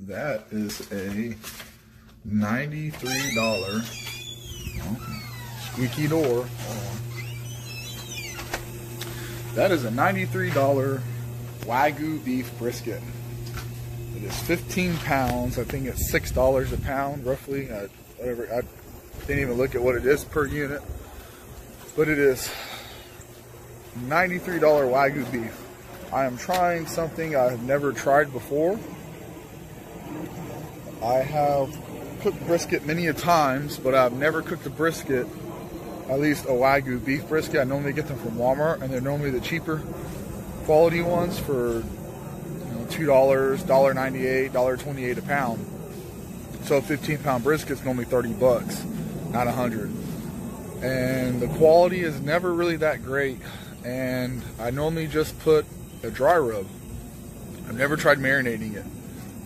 That is a $93 squeaky door. That is a $93 wagyu beef brisket. It is 15 pounds. I think it's $6 a pound, roughly. Whatever. I didn't even look at what it is per unit, but it is $93 wagyu beef. I am trying something I have never tried before. I have cooked brisket many a times, but I've never cooked a brisket, at least a wagyu beef brisket. I normally get them from Walmart, and they're normally the cheaper quality ones for $2, $1.98, $1.28 a pound. So a 15-pound brisket's normally 30 bucks, not 100. And the quality is never really that great. And I normally just put a dry rub. I've never tried marinating it.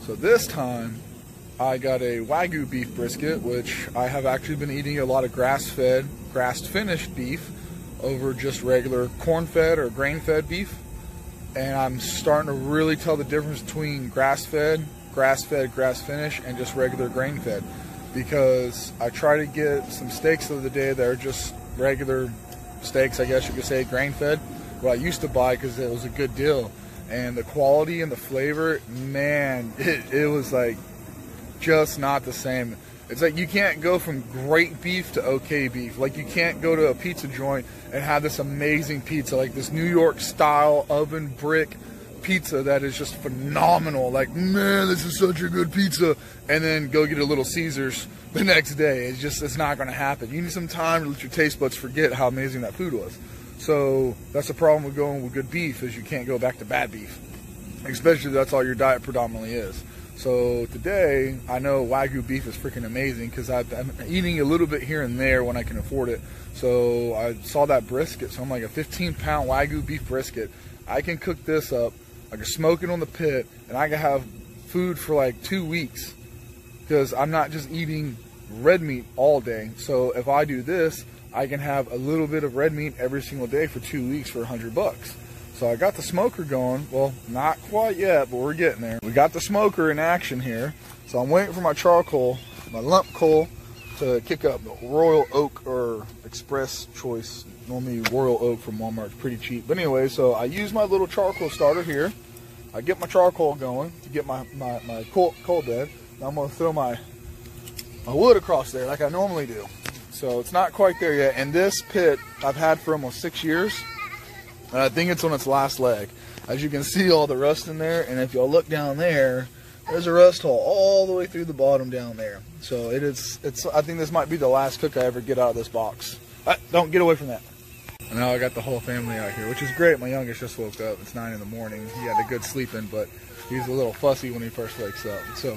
So this time I got a wagyu beef brisket, which I have actually been eating a lot of grass-fed, grass-finished beef over just regular corn-fed or grain-fed beef. And I'm starting to really tell the difference between grass-fed, grass-finish, and just regular grain-fed. Because I try to get some steaks the other day that are just regular steaks, I guess you could say, grain-fed, what I used to buy because it was a good deal. And the quality and the flavor, man, it was like just not the same. It's like you can't go from great beef to okay beef. Like you can't go to a pizza joint and have this amazing pizza, like this New York style oven brick pizza that is just phenomenal. Like, man, this is such a good pizza. And then go get a Little Caesars the next day. It's not going to happen. You need some time to let your taste buds forget how amazing that food was. So that's the problem with going with good beef, is you can't go back to bad beef. Especially if that's all your diet predominantly is. So today, I know wagyu beef is freaking amazing because I'm eating a little bit here and there when I can afford it. So I saw that brisket, so I'm like, a 15-pound wagyu beef brisket. I can cook this up, I can smoke it on the pit, and I can have food for like 2 weeks because I'm not just eating red meat all day. So if I do this, I can have a little bit of red meat every single day for 2 weeks for 100 bucks. So I got the smoker going. Well, not quite yet, but we're getting there. We got the smoker in action here. So I'm waiting for my charcoal, my lump coal, to kick up. Royal Oak or Express Choice. Normally Royal Oak from Walmart is pretty cheap. But anyway, so I use my little charcoal starter here. I get my charcoal going to get my coal bed. Now I'm going to throw my wood across there like I normally do. So it's not quite there yet. And this pit I've had for almost 6 years. I think it's on its last leg. As you can see, all the rust in there, and if y'all look down there, there's a rust hole all the way through the bottom down there. So I think this might be the last cook I ever get out of this box. Don't get away from that. And now I got the whole family out here, which is great. My youngest just woke up. It's 9 in the morning. He had a good sleeping, but he's a little fussy when he first wakes up. So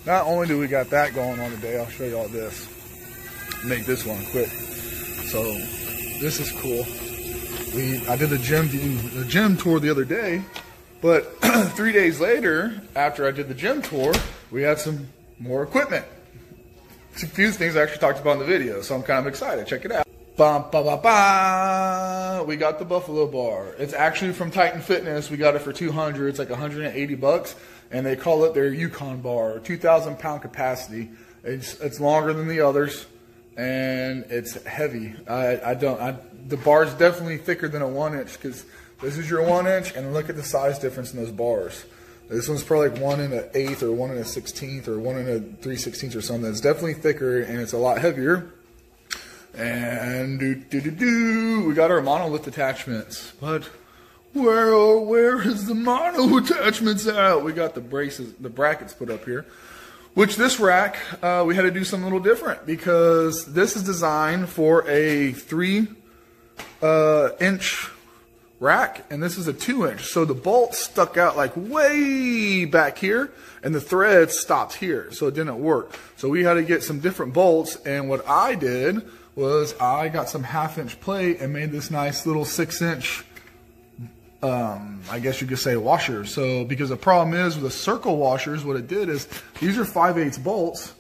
not only do we got that going on today, I'll show y'all this. Make this one quick. So this is cool. I did the gym tour the other day, but 3 days later, after I did the gym tour, we had some more equipment. It's a few things I actually talked about in the video, so I'm kind of excited. Check it out. We got the Buffalo Bar. It's actually from Titan Fitness. We got it for $200. It's like 180 bucks, and they call it their Yukon Bar, 2,000-pound capacity. It's longer than the others, and it's heavy. The bar's definitely thicker than a 1-inch because this is your 1-inch, and look at the size difference in those bars. This one's probably like 1 1/8 or 1 1/16 or 1 3/16 or something. It's definitely thicker and it's a lot heavier. And we got our monolith attachments, but where is the mono attachments at? We got the brackets put up here. Which this rack, we had to do something a little different because this is designed for a 3-inch rack, and this is a 2-inch. So the bolt stuck out like way back here, and the thread stopped here, so it didn't work. So we had to get some different bolts, and what I did was I got some 1/2-inch plate and made this nice little 6-inch I guess you could say washer. So because the problem is with the circle washers, what it did is these are 5/8 bolts.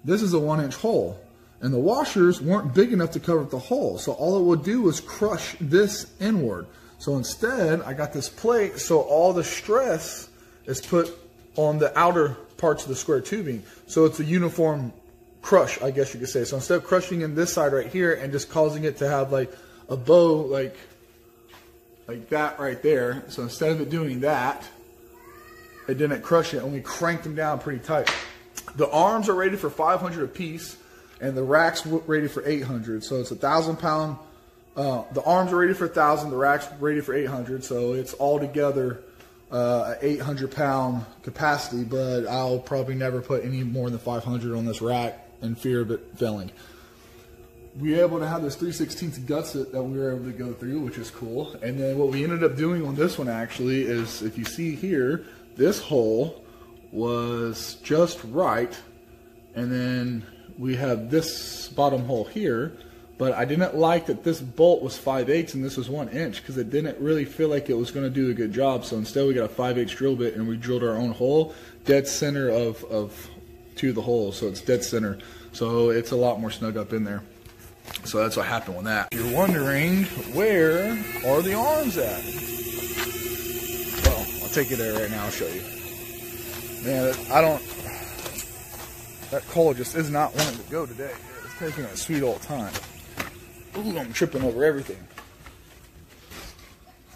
This is a 1-inch hole, and the washers weren't big enough to cover up the hole. So all it would do was crush this inward. So instead, I got this plate, so all the stress is put on the outer parts of the square tubing. So it's a uniform crush, I guess you could say. So instead of crushing in this side right here and just causing it to have like a bow like that right there, so instead of it doing that, it didn't crush it, and we cranked them down pretty tight. The arms are rated for 500 a piece, and the rack's rated for 800. So it's 1,000 pound. The arms are rated for 1,000. The rack's rated for 800. So it's all together 800 pound capacity. But I'll probably never put any more than 500 on this rack in fear of it failing. We were able to have this 3/16 gusset that we were able to go through, which is cool. And then what we ended up doing on this one actually is, if you see here, this hole was just right, and then we have this bottom hole here, but I didn't like that this bolt was 5/8 and this was 1 inch, because it didn't really feel like it was going to do a good job. So instead we got a 5/8 drill bit, and we drilled our own hole dead center to the hole, so it's dead center, so it's a lot more snug up in there. So that's what happened with that. If you're wondering, where are the arms at? Well, I'll take you there right now, I'll show you. Man, that coal just is not wanting to go today. It's taking a sweet old time. Ooh, I'm tripping over everything.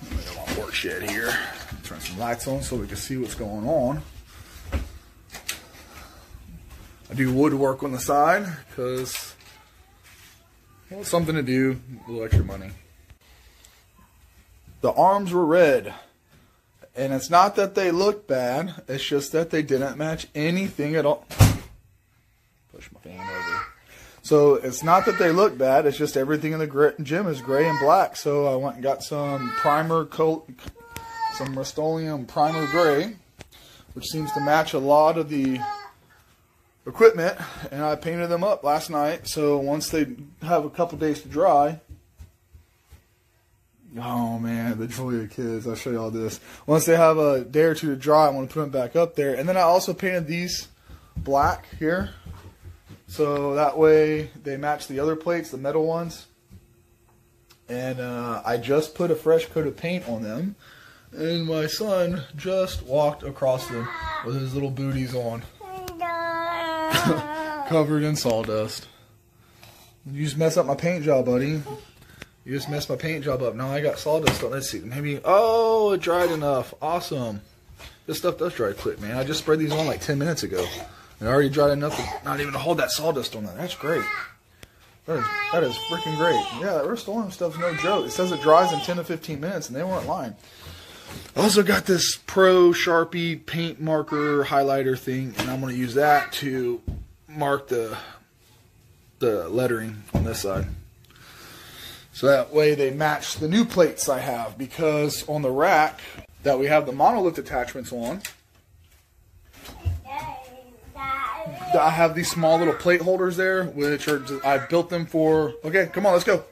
I got my work shed here. Turn some lights on so we can see what's going on. I do woodwork on the side because, well, it's something to do, a little extra money. The arms were red. And it's not that they look bad, it's just that they didn't match anything at all. Push my fan over. So it's not that they look bad, it's just everything in the gym is gray and black. So I went and got some some Rust-Oleum primer gray, which seems to match a lot of the equipment, and I painted them up last night. So once they have a couple days to dry, oh man, the joy of kids. I'll show you all this. Once they have a day or two to dry, I want to put them back up there. And then I also painted these black here, so that way they match the other plates, the metal ones. And I just put a fresh coat of paint on them, and my son just walked across them with his little booties on. Covered in sawdust. You just messed up my paint job, buddy. You just messed my paint job up. Now I got sawdust on. Let's see. Maybe. Oh, it dried enough. Awesome. This stuff does dry quick, man. I just sprayed these on like 10 minutes ago. And it already dried enough to not even to hold that sawdust on that. That's great. That is freaking great. Yeah, that Rust-Oleum stuff's no joke. It says it dries in 10 to 15 minutes, and they weren't lying. I also got this Pro Sharpie paint marker highlighter thing, and I'm going to use that to mark the lettering on this side. So that way they match the new plates I have, because on the rack that we have the monolith attachments on, I have these small little plate holders there, which are, I built them for, okay, come on, let's go.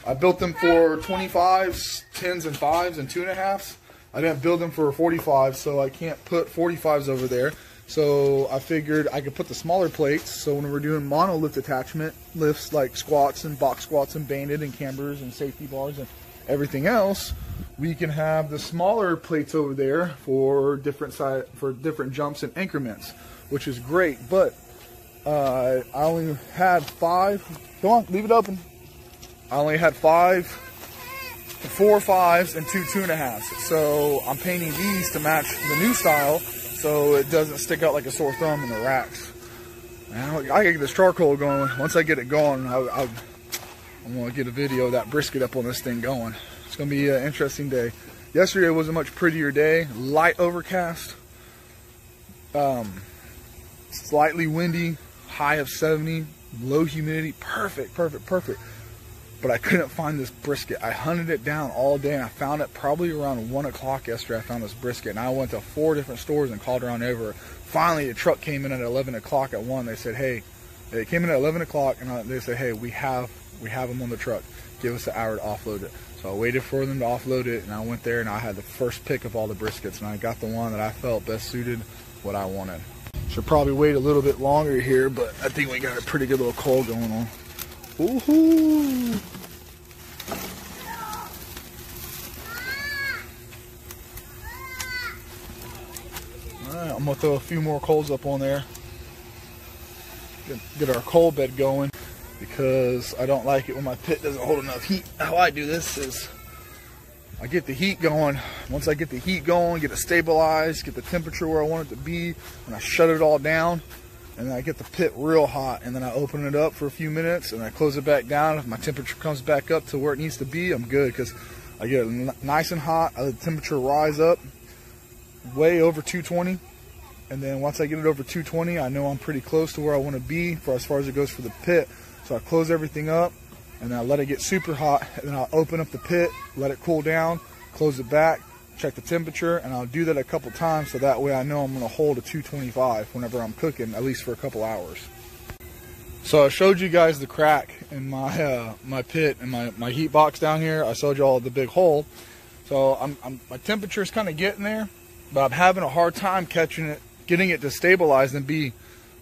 I built them for 25s, 10s, and 5s, and 2.5s. I didn't build them for 45s, so I can't put 45s over there. So I figured I could put the smaller plates, so when we're doing monolift attachment lifts like squats and box squats and banded and cambers and safety bars and everything else, we can have the smaller plates over there for different jumps and increments, which is great. But I only had 5. Come on, leave it open. I only had 4 5s and 2 2.5s. So I'm painting these to match the new style, so it doesn't stick out like a sore thumb in the racks. Now, I gotta get this charcoal going. Once I get it going, I'm gonna get a video of that brisket up on this thing going. It's gonna be an interesting day. Yesterday was a much prettier day. Light overcast, slightly windy, high of 70, low humidity. Perfect. But I couldn't find this brisket. I hunted it down all day, and I found it probably around 1 o'clock yesterday. I found this brisket, and I went to 4 different stores and called around over. Finally, the truck came in at 11 o'clock at 1. They said, hey, they came in at 11 o'clock, and they said, hey, we have them on the truck. Give us an hour to offload it. So I waited for them to offload it, and I went there, and I had the first pick of all the briskets, and I got the one that I felt best suited what I wanted. Should probably wait a little bit longer here, but I think we got a pretty good little coal going on. Woohoo! Alright, I'm gonna throw a few more coals up on there. Get our coal bed going, because I don't like it when my pit doesn't hold enough heat. How I do this is I get the heat going. Once I get the heat going, get it stabilized, get the temperature where I want it to be, and I shut it all down, and then I get the pit real hot, and then I open it up for a few minutes, and I close it back down. If my temperature comes back up to where it needs to be, I'm good, because I get it nice and hot. I let the temperature rise up way over 220, and then once I get it over 220, I know I'm pretty close to where I want to be for as far as it goes for the pit. So I close everything up, and then I let it get super hot, and then I'll open up the pit, let it cool down, close it back, check the temperature, and I'll do that a couple times so that way I know I'm going to hold a 225 whenever I'm cooking, at least for a couple hours. So I showed you guys the crack in my my pit and my heat box down here. I showed you all the big hole. So my temperature's kind of getting there, but I'm having a hard time catching it, getting it to stabilize and be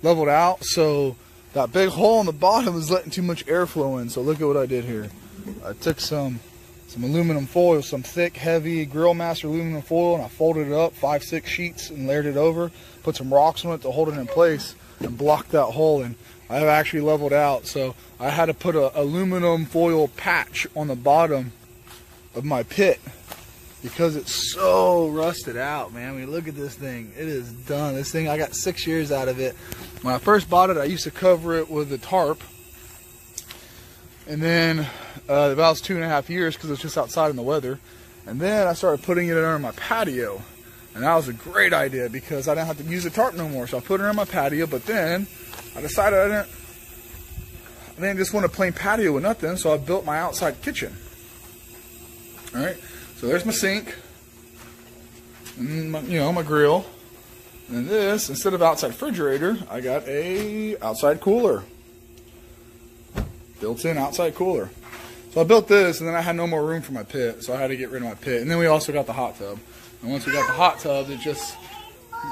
leveled out. So that big hole in the bottom is letting too much airflow in. So look at what I did here. I took some aluminum foil, some thick, heavy Grill Master aluminum foil, and I folded it up 5-6 sheets and layered it over. Put some rocks on it to hold it in place and block that hole. And I have actually leveled out. So I had to put a aluminum foil patch on the bottom of my pit because it's so rusted out, man. I mean, look at this thing. It is done. This thing, I got 6 years out of it. When I first bought it, I used to cover it with a tarp. And then about 2.5 years because it's just outside in the weather. And then I started putting it under my patio. And that was a great idea because I didn't have to use the tarp no more. So I put it on my patio, but then I decided I didn't just want a plain patio with nothing, so I built my outside kitchen. Alright, so there's my sink, and my grill. And this, instead of outside refrigerator, I got a outside cooler. Built-in outside cooler. So I built this, and then I had no more room for my pit, so I had to get rid of my pit. And then we also got the hot tub. And once we got the hot tub, it just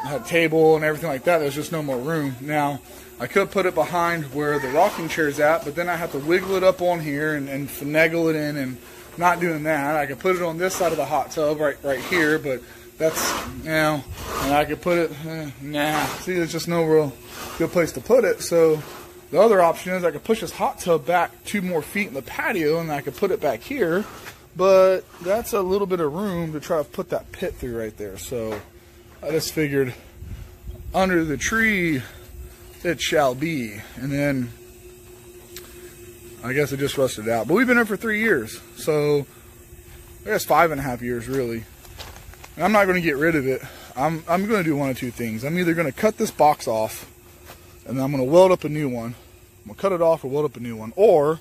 had a table and everything like that. There's just no more room. Now, I could put it behind where the rocking chair's at, but then I have to wiggle it up on here and finagle it in, and not doing that. I could put it on this side of the hot tub right here, but that's, and I could put it, see, there's just no real good place to put it. So the other option is I could push this hot tub back 2 more feet in the patio, and I could put it back here, but that's a little bit of room to try to put that pit through right there. So I just figured under the tree it shall be. And then I guess it just rusted out. But we've been there for 3 years. So I guess 5.5 years really. And I'm not going to get rid of it. I'm going to do one of two things. I'm either going to cut this box off and then I'm going to weld up a new one. I'm going to cut it off or weld up a new one. Or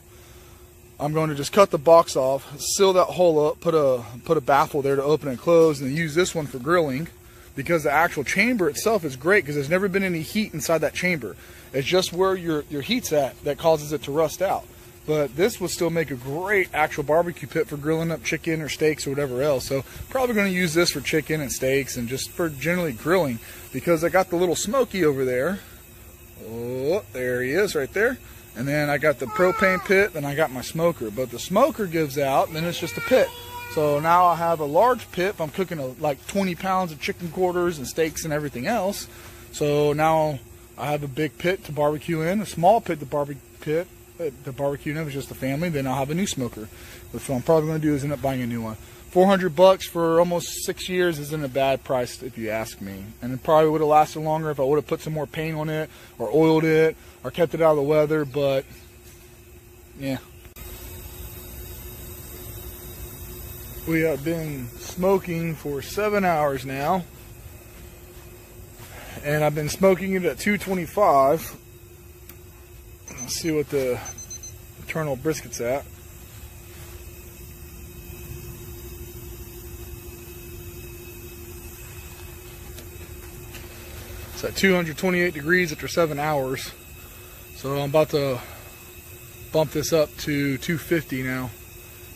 I'm going to just cut the box off, seal that hole up, put a baffle there to open and close, and then use this one for grilling. Because the actual chamber itself is great because there's never been any heat inside that chamber. It's just where your heat's at that causes it to rust out. But this will still make a great actual barbecue pit for grilling up chicken or steaks or whatever else. So probably going to use this for chicken and steaks and just for generally grilling, because I got the little smoky over there. Oh, there he is right there. And then I got the propane pit, then I got my smoker. But the smoker gives out, then it's just a pit. So now I have a large pit if I'm cooking like 20 pounds of chicken quarters and steaks and everything else. So now I have a big pit to barbecue in, a small pit to barbecue in. It was just a family. Then I'll have a new smoker. What I'm probably going to do is end up buying a new one. $400 for almost 6 years isn't a bad price if you ask me. And it probably would have lasted longer if I would have put some more paint on it or oiled it or kept it out of the weather. But yeah. We have been smoking for 7 hours now, and I've been smoking it at 225. Let's see what the internal brisket's at. It's at 228 degrees after 7 hours, so I'm about to bump this up to 250 now.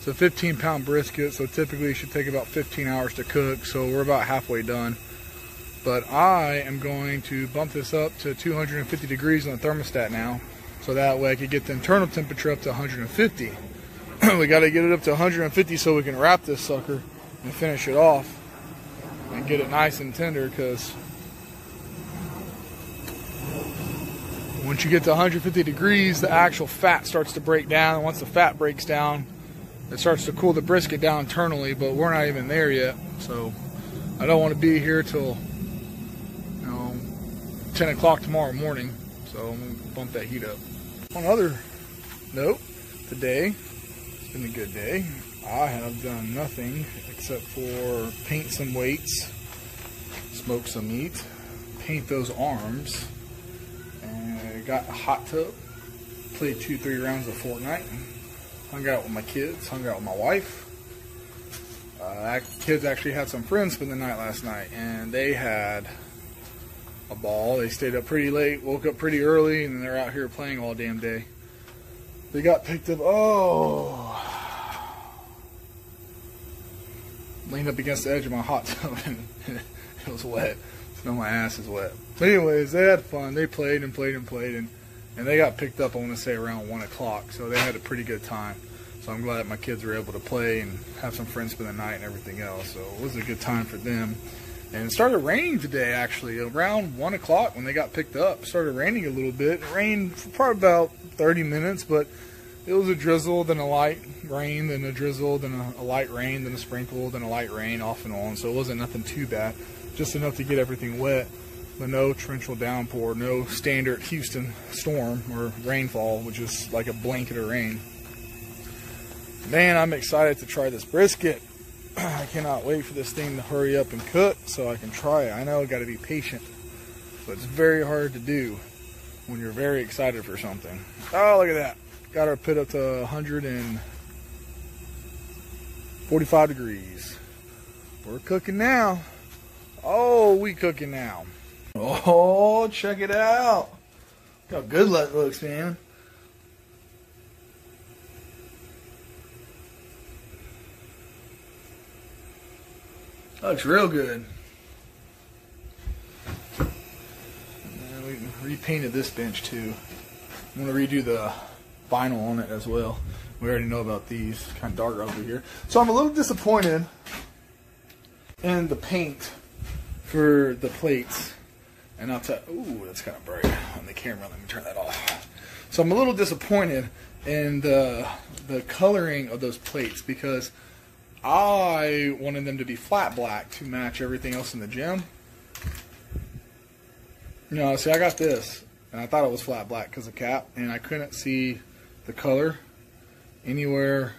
It's a 15-pound brisket, so typically it should take about 15 hours to cook, so we're about halfway done. But I am going to bump this up to 250 degrees on the thermostat now, so that way I can get the internal temperature up to 150. We got to get it up to 150 so we can wrap this sucker and finish it off and get it nice and tender, because Once you get to 150 degrees, the actual fat starts to break down. And once the fat breaks down, it starts to cool the brisket down internally, but we're not even there yet. So I don't want to be here till 10 o'clock tomorrow morning. So I'm going to bump that heat up. On another note, today, it's been a good day. I have done nothing except for paint some weights, smoke some meat, paint those arms, and I got a hot tub, played 2-3 rounds of Fortnite, hung out with my kids, hung out with my wife. Kids actually had some friends spend the night last night, and they had a ball. They stayed up pretty late, woke up pretty early, and they're out here playing all damn day. They got picked up. Leaned up against the edge of my hot tub and it was wet. So now my ass is wet. But anyways, they had fun. They played and played and played, and they got picked up, I want to say, around 1 o'clock. So they had a pretty good time. So I'm glad that my kids were able to play and have some friends spend the night and everything else. So it was a good time for them. And it started raining today, actually. Around 1 o'clock when they got picked up, it started raining a little bit. It rained for probably about 30 minutes, but it was a drizzle, then a light rain, then a drizzle, then a light rain, then a sprinkle, then a light rain, off and on. So it wasn't nothing too bad, just enough to get everything wet, but no torrential downpour, no standard Houston storm or rainfall, which is like a blanket of rain. Man, I'm excited to try this brisket. I cannot wait for this thing to hurry up and cook so I can try it. I know I got to be patient, but it's very hard to do when you're very excited for something. Oh, look at that. Got our pit up to 145 degrees. We're cooking now. Oh, we cooking now. Oh, check it out. Look how good that looks, man. Looks real good. And we repainted this bench too. I'm going to redo the vinyl on it as well. We already know about these. Kind of dark over here. So I'm a little disappointed in the paint for the plates. And I'll tell you, ooh, that's kind of bright on the camera. Let me turn that off. So I'm a little disappointed in the coloring of those plates because I wanted them to be flat black to match everything else in the gym. No, see, I got this, and I thought it was flat black because of cap, and I couldn't see the color anywhere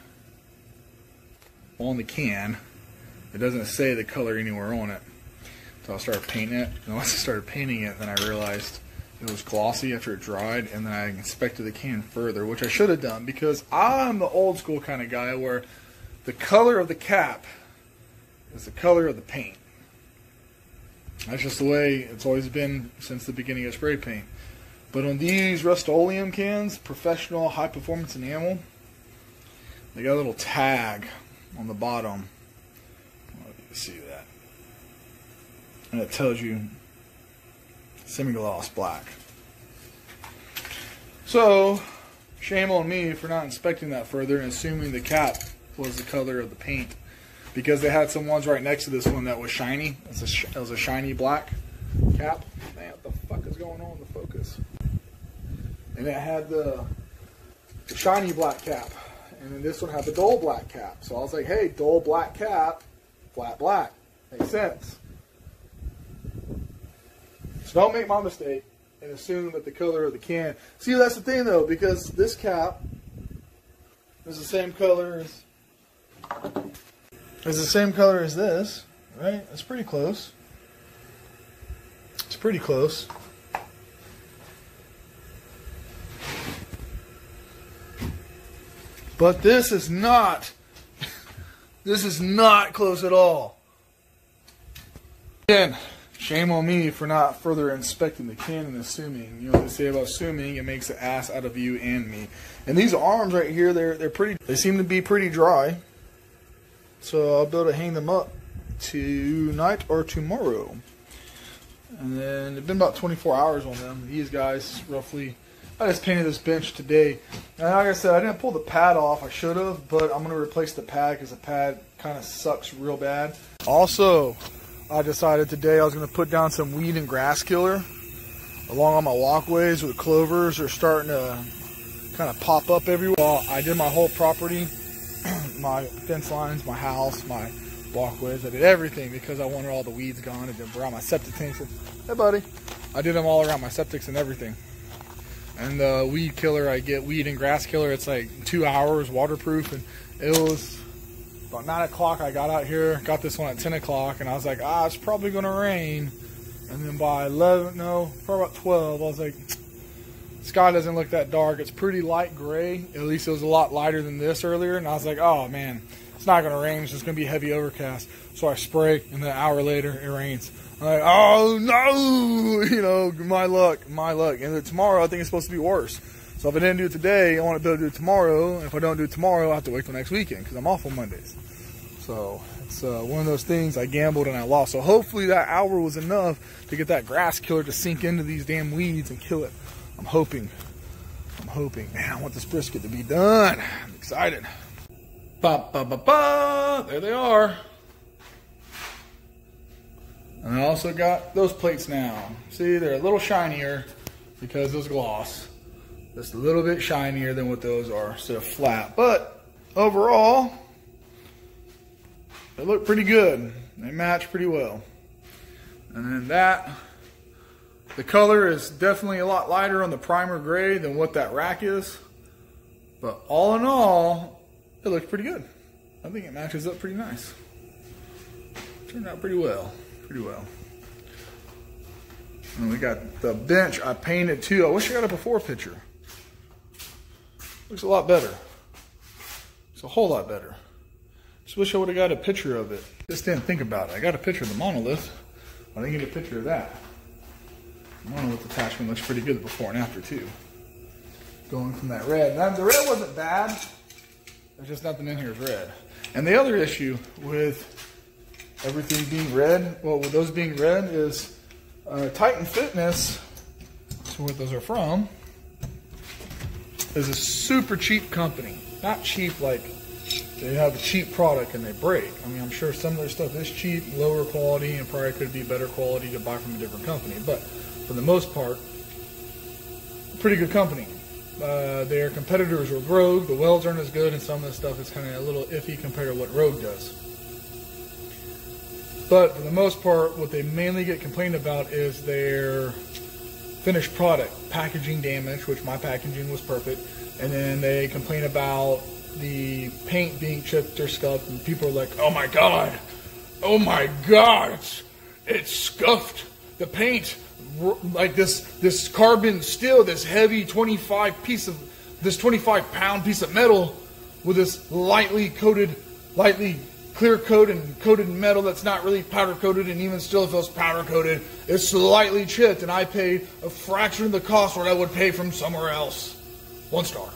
on the can. It doesn't say the color anywhere on it. So I started painting it, and once I started painting it, then I realized it was glossy after it dried, and then I inspected the can further, which I should have done because I'm the old school kind of guy where the color of the cap is the color of the paint. That's just the way it's always been since the beginning of spray paint. But on these Rust-Oleum cans, professional high performance enamel, they got a little tag on the bottom. I don't know if you can see that. And it tells you semi-gloss black. So, shame on me for not inspecting that further and assuming the cap was the color of the paint, because they had some ones right next to this one that was shiny. It was a shiny black cap. Man, what the fuck is going on with the focus? And it had the shiny black cap, and then this one had the dull black cap. So I was like, hey, dull black cap, flat black. Makes sense. So don't make my mistake and assume that the color of the can. See, that's the thing though, because this cap is the same color as this, right? It's pretty close. It's pretty close. But this is not close at all. Again, shame on me for not further inspecting the can and assuming. You know what they say about assuming, it makes an ass out of you and me. And these arms right here, they seem to be pretty dry. So I'll be able to hang them up tonight or tomorrow. And then it's been about 24 hours on them. These guys, roughly, I just painted this bench today. And like I said, I didn't pull the pad off. I should have, but I'm going to replace the pad because the pad kind of sucks real bad. Also, I decided today I was going to put down some weed and grass killer along on my walkways where the clovers are starting to kind of pop up everywhere. I did my whole property, my fence lines, my house, my walkways. I did everything because I wanted all the weeds gone. I did around my septic tanks. Hey, buddy. I did them all around my septics and everything. And the weed killer, I get weed and grass killer. It's like 2 hours, waterproof. And it was about 9 o'clock. I got out here, got this one at 10 o'clock. And I was like, it's probably going to rain. And then by 11, no, probably about 12, I was like, sky doesn't look that dark. It's pretty light gray. At least it was a lot lighter than this earlier. And I was like, oh, man, it's not going to rain. It's just going to be heavy overcast. So I spray, and then an hour later, it rains. I'm like, oh, no, you know, my luck, my luck. And then tomorrow, I think it's supposed to be worse. So if I didn't do it today, I want to be able to do it tomorrow. And if I don't do it tomorrow, I have to wait till next weekend because I'm off on Mondays. So it's one of those things. I gambled and I lost. So hopefully that hour was enough to get that grass killer to sink into these damn weeds and kill it. I'm hoping. Man, I want this brisket to be done. I'm excited. Ba, ba, ba, ba. There they are. And I also got those plates now. See, they're a little shinier because those gloss. Just a little bit shinier than what those are instead of flat. But overall, they look pretty good. They match pretty well. And then the color is definitely a lot lighter on the primer gray than what that rack is. But all in all, it looks pretty good. I think it matches up pretty nice. Turned out pretty well. And we got the bench I painted too. I wish I got a before picture. Looks a lot better. It's a whole lot better. Just wish I would have got a picture of it. Just didn't think about it. I got a picture of the monolith. I didn't get a picture of that. The monolith attachment looks pretty good before and after too. Going from that red. Now, the red wasn't bad. There's just nothing in here is red. And the other issue with everything being red, well, with those being red is Titan Fitness, so what those are from, is a super cheap company. Not cheap like they have a cheap product and they break. I mean, I'm sure some of their stuff is cheap, lower quality, and probably could be better quality to buy from a different company. But for the most part, a pretty good company. Their competitors were Rogue. The welds aren't as good, and some of the stuff is kind of a little iffy compared to what Rogue does. But for the most part, what they mainly get complained about is their finished product, packaging damage, which my packaging was perfect, and then they complain about the paint being chipped or scuffed, and people are like, oh my god, it's scuffed. The paint, like this carbon steel, this heavy 25 pound piece of metal with this lightly clear coat and coated metal that's not really powder coated, and even still if it was powder coated, it's slightly chipped, and I paid a fraction of the cost what I would pay from somewhere else. 1 star.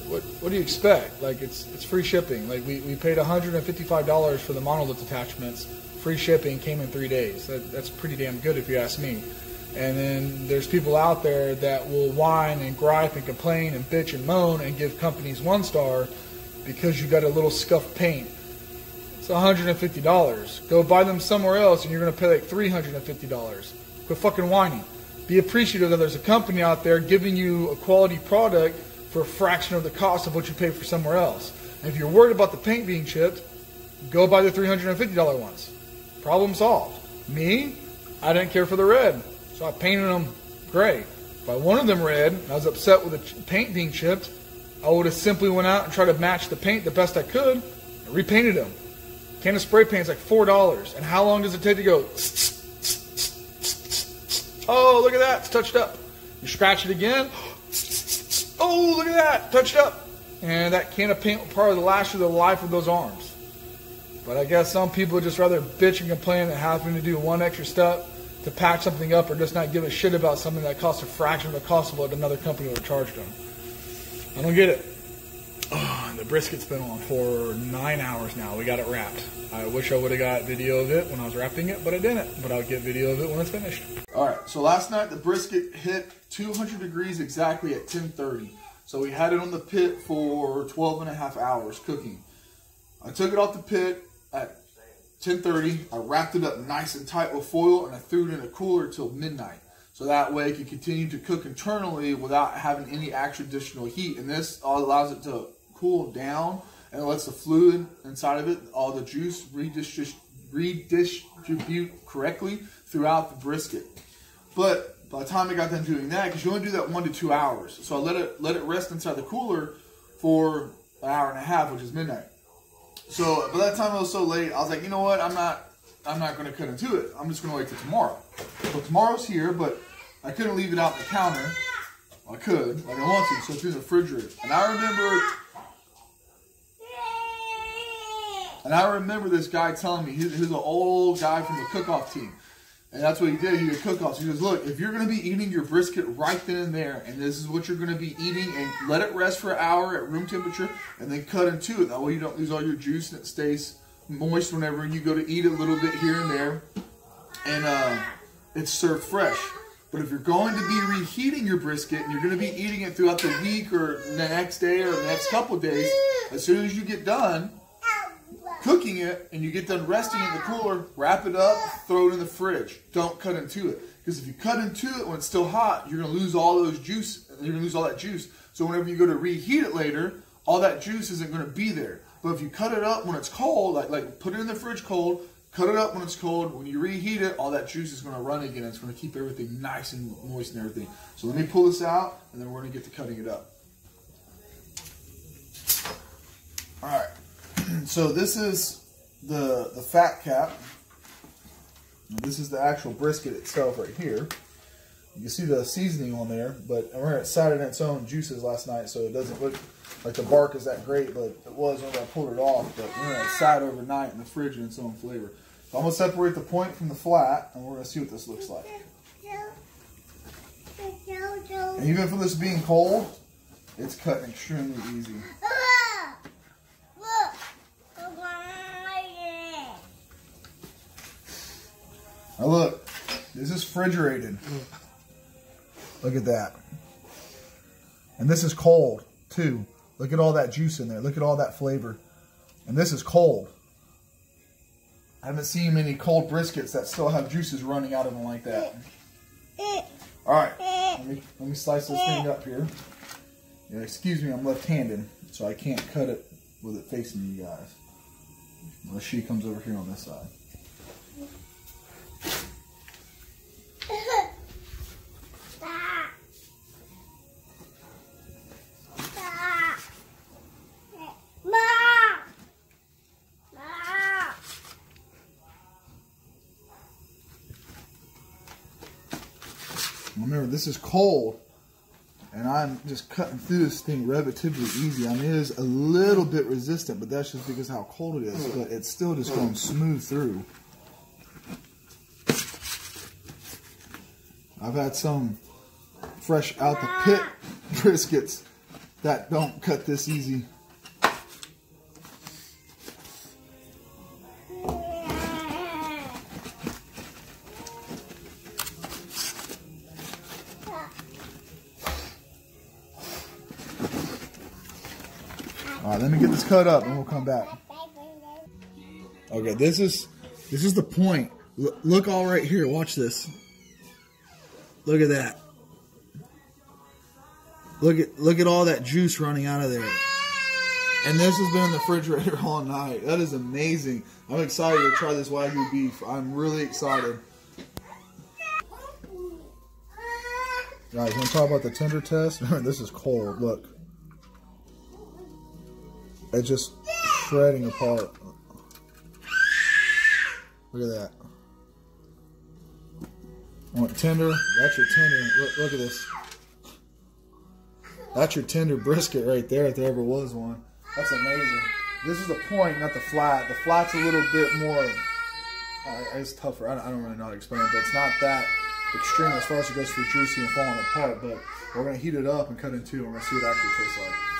What do you expect? Like, it's free shipping. Like, we paid $155 for the monolith attachments. Free shipping, came in 3 days. That's pretty damn good if you ask me. And then there's people out there that will whine and gripe and complain and bitch and moan and give companies 1 star because you got a little scuffed paint. It's $150. Go buy them somewhere else and you're going to pay like $350. Quit fucking whining. Be appreciative that there's a company out there giving you a quality product for a fraction of the cost of what you pay for somewhere else. And if you're worried about the paint being chipped, go buy the $350 ones. Problem solved. Me, I didn't care for the red, so I painted them gray. If I wanted them red, and I was upset with the paint being chipped, I would have simply went out and tried to match the paint the best I could and repainted them. A can of spray paint is like $4. And how long does it take to go? Oh, look at that, it's touched up. You scratch it again. Oh, look at that, touched up. And that can of paint will probably last you the life of those arms. But I guess some people would just rather bitch and complain than having to do one extra step to patch something up, or just not give a shit about something that costs a fraction of the cost of what another company would have charged them. I don't get it. Oh, and the brisket's been on for 9 hours now. We got it wrapped. I wish I would have got video of it when I was wrapping it, but I didn't. But I'll get video of it when it's finished. All right, so last night the brisket hit 200 degrees exactly at 10:30. So we had it on the pit for 12.5 hours cooking. I took it off the pit at 10:30. I wrapped it up nice and tight with foil, and I threw it in a cooler till midnight. So that way it can continue to cook internally without having any extra additional heat. And this allows it to cool down, and it lets the fluid inside of it, all the juice, redistribute correctly throughout the brisket. But by the time I got done doing that, because you only do that 1 to 2 hours, so I let it rest inside the cooler for an hour and a half, which is midnight. So by that time it was so late, I was like, you know what, I'm not going to cut into it. I'm just going to wait till tomorrow. So tomorrow's here, but I couldn't leave it out on the counter. Well, I could, like I want to, so it's in the refrigerator. And I remember this guy telling me, he's an old guy from the cook-off team. And that's what he did. He did cook-offs. He goes, look, if you're going to be eating your brisket right then and there, and this is what you're going to be eating, and let it rest for an hour at room temperature, and then cut into it. That way you don't lose all your juice, and it stays moist whenever you go to eat it a little bit here and there. And it's served fresh. But if you're going to be reheating your brisket, and you're going to be eating it throughout the week or the next day or the next couple of days, as soon as you get done cooking it and you get done resting in the cooler, wrap it up, throw it in the fridge. Don't cut into it. Because if you cut into it when it's still hot, you're going to lose all those juice. You're going to lose all that juice. So whenever you go to reheat it later, all that juice isn't going to be there. But if you cut it up when it's cold, like put it in the fridge cold, cut it up when it's cold, when you reheat it, all that juice is going to run again. It's going to keep everything nice and moist and everything. So let me pull this out, and then we're going to get to cutting it up. All right. So this is the fat cap. And this is the actual brisket itself right here. You can see the seasoning on there, but it sat in its own juices last night, so it doesn't look like the bark is that great, but it was when I pulled it off. But it sat overnight in the fridge in its own flavor. So I'm going to separate the point from the flat, and we're going to see what this looks like. And even for this being cold, it's cutting extremely easy. Now look, this is refrigerated. Look at that. And this is cold too. Look at all that juice in there. Look at all that flavor. And this is cold. I haven't seen many cold briskets that still have juices running out of them like that. Alright, let me slice this thing up here. Yeah, excuse me, I'm left-handed, so I can't cut it with it facing you guys. Unless she comes over here on this side. Remember, this is cold, and I'm just cutting through this thing relatively easy. I mean, it is a little bit resistant, but that's just because how cold it is. But it's still just going smooth through. I've had some fresh out the pit briskets that don't cut this easy. Alright, let me get this cut up and we'll come back. Okay, this is the point. Look all right here, watch this. Look at that. Look at all that juice running out of there. And this has been in the refrigerator all night. That is amazing. I'm excited to try this Wagyu beef. I'm really excited. Guys, want to talk about the tender test? This is cold, look. It's just shredding apart. Look at that. Want tender? That's your tender. Look at this. That's your tender brisket right there, if there ever was one. That's amazing. This is the point, not the flat. The flat's a little bit more, it's tougher. I don't really know how to explain it, but it's not that extreme as far as it goes for juicy and falling apart. But we're going to heat it up and cut it in two, and we're going to see what it actually tastes like.